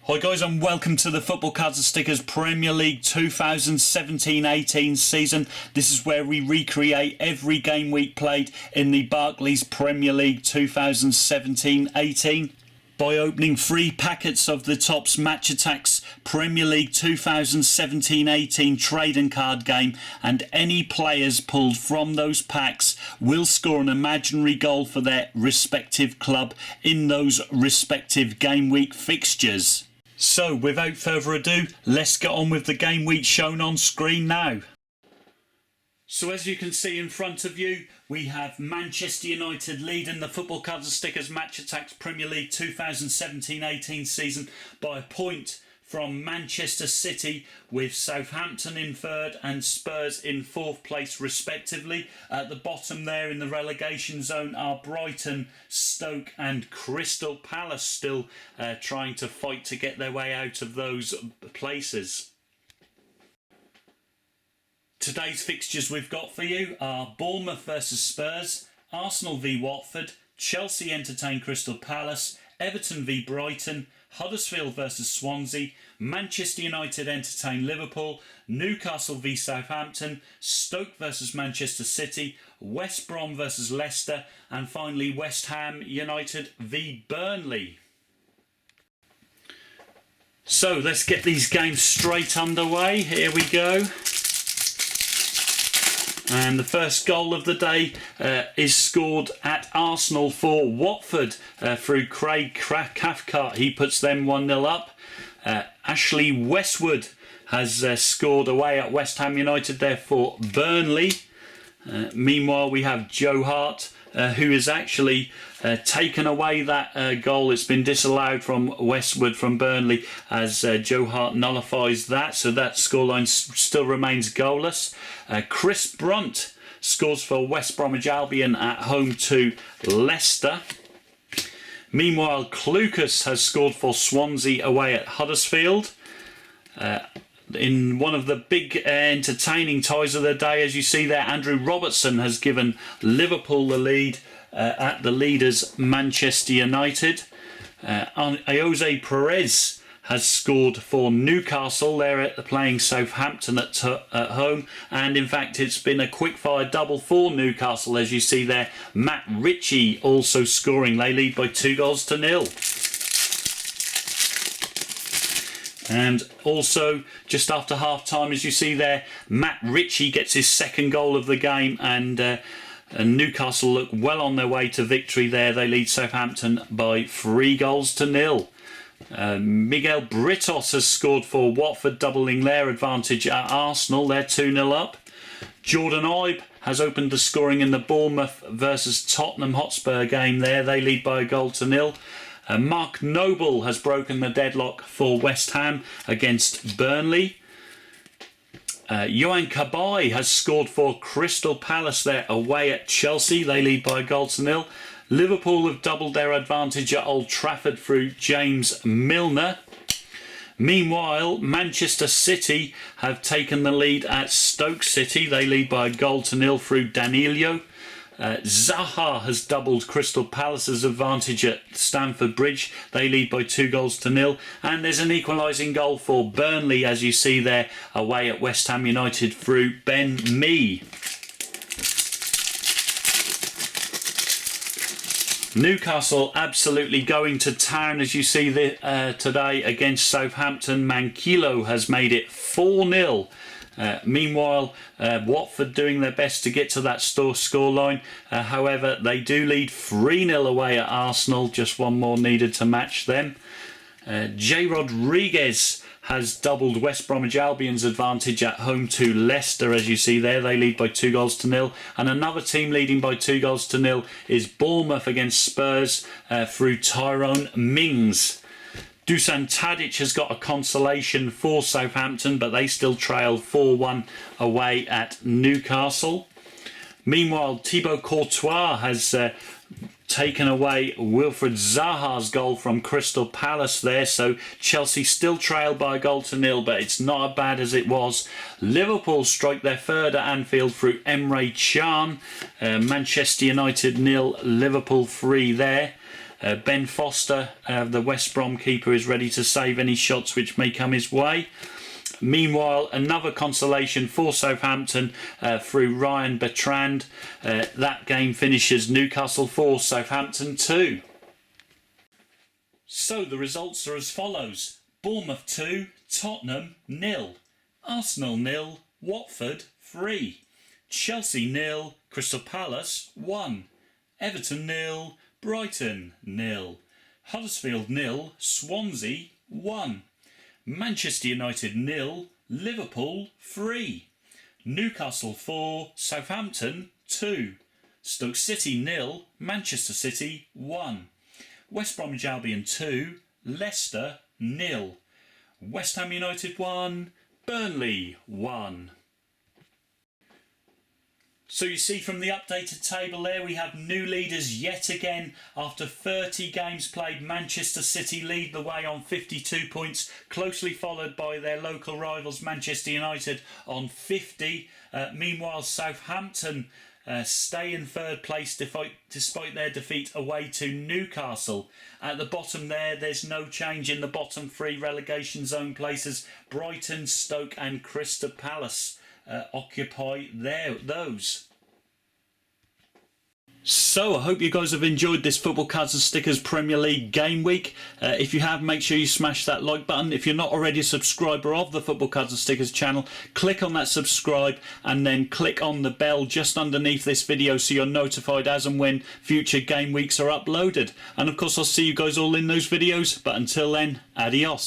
Hi guys, and welcome to the Football Cards and Stickers Premier League 2017-18 season. This is where we recreate every game week played in the Barclays Premier League 2017-18 by opening 3 packets of the Topps Attax Premier League 2017-18 trading card game, and any players pulled from those packs will score an imaginary goal for their respective club in those respective game week fixtures. So, without further ado, let's get on with the game week shown on screen now. So as you can see in front of you, we have Manchester United leading the Football Cards and Stickers Attax Premier League 2017-18 season by a point from Manchester City, with Southampton in third and Spurs in fourth place respectively. At the bottom there in the relegation zone are Brighton, Stoke and Crystal Palace, still trying to fight to get their way out of those places. Today's fixtures we've got for you are Bournemouth versus Spurs, Arsenal v Watford, Chelsea entertain Crystal Palace, Everton v Brighton, Huddersfield versus Swansea, Manchester United entertain Liverpool, Newcastle v Southampton, Stoke versus Manchester City, West Brom versus Leicester, and finally West Ham United v Burnley. So let's get these games straight underway. Here we go. And the first goal of the day is scored at Arsenal for Watford through Craig Cathcart. He puts them 1-0 up. Ashley Westwood has scored away at West Ham United there for Burnley. Meanwhile, we have Joe Hart, who has actually taken away that goal. It's been disallowed from Westwood from Burnley, as Joe Hart nullifies that, so that scoreline still remains goalless. Chris Brunt scores for West Bromwich Albion at home to Leicester. Meanwhile, Clucas has scored for Swansea away at Huddersfield. In one of the big entertaining ties of the day, as you see there, Andrew Robertson has given Liverpool the lead at the leaders Manchester United. Jose Perez has scored for Newcastle. They're playing Southampton at home, and in fact it's been a quick-fire double for Newcastle, as you see there. Matt Ritchie also scoring. They lead by 2-0. And also, just after half-time, as you see there, Matt Ritchie gets his second goal of the game, and Newcastle look well on their way to victory there. They lead Southampton by 3-0. Miguel Britos has scored for Watford, doubling their advantage at Arsenal. They're 2-0 up. Jordan Ibe has opened the scoring in the Bournemouth versus Tottenham Hotspur game there. They lead by 1-0. Mark Noble has broken the deadlock for West Ham against Burnley. Yohan Cabaye has scored for Crystal Palace there away at Chelsea. They lead by 1-0. Liverpool have doubled their advantage at Old Trafford through James Milner. Meanwhile, Manchester City have taken the lead at Stoke City. They lead by 1-0 through Danilo. Zaha has doubled Crystal Palace's advantage at Stamford Bridge. They lead by 2-0. And there's an equalising goal for Burnley, as you see there, away at West Ham United through Ben Mee. Newcastle absolutely going to town, as you see today against Southampton. Manquillo has made it 4-0. Meanwhile, Watford doing their best to get to that scoreline. However, they do lead 3-0 away at Arsenal. Just one more needed to match them. J. Rodriguez has doubled West Bromwich Albion's advantage at home to Leicester, as you see there. They lead by 2-0. And another team leading by 2-0 is Bournemouth against Spurs through Tyrone Mings. Dusan Tadic has got a consolation for Southampton, but they still trail 4-1 away at Newcastle. Meanwhile, Thibaut Courtois has taken away Wilfried Zaha's goal from Crystal Palace there, so Chelsea still trail by 1-0, but it's not as bad as it was. Liverpool strike their third at Anfield through Emre Can. Manchester United 0, Liverpool 3 there. Ben Foster, the West Brom keeper, is ready to save any shots which may come his way. Meanwhile, another consolation for Southampton through Ryan Bertrand. That game finishes Newcastle 4, Southampton 2. So the results are as follows. Bournemouth 2, Tottenham 0. Arsenal 0, Watford 3. Chelsea 0, Crystal Palace 1. Everton 0, Brighton 0. Huddersfield 0, Swansea 1. Manchester United 0, Liverpool 3. Newcastle 4, Southampton 2. Stoke City 0, Manchester City 1. West Bromwich Albion 2, Leicester 0. West Ham United 1, Burnley 1. So you see from the updated table there, we have new leaders yet again. After 30 games played, Manchester City lead the way on 52 points, closely followed by their local rivals Manchester United on 50. Meanwhile, Southampton stay in third place despite their defeat away to Newcastle. At the bottom there's no change in the bottom three relegation zone places. Brighton, Stoke and Crystal Palace occupy those. So I hope you guys have enjoyed this Football Cards and Stickers Premier League game week. If you have, make sure you smash that like button. If you're not already a subscriber of the Football Cards and Stickers channel, click on that subscribe and then click on the bell just underneath this video so you're notified as and when future game weeks are uploaded. And of course I'll see you guys all in those videos, but until then, adios.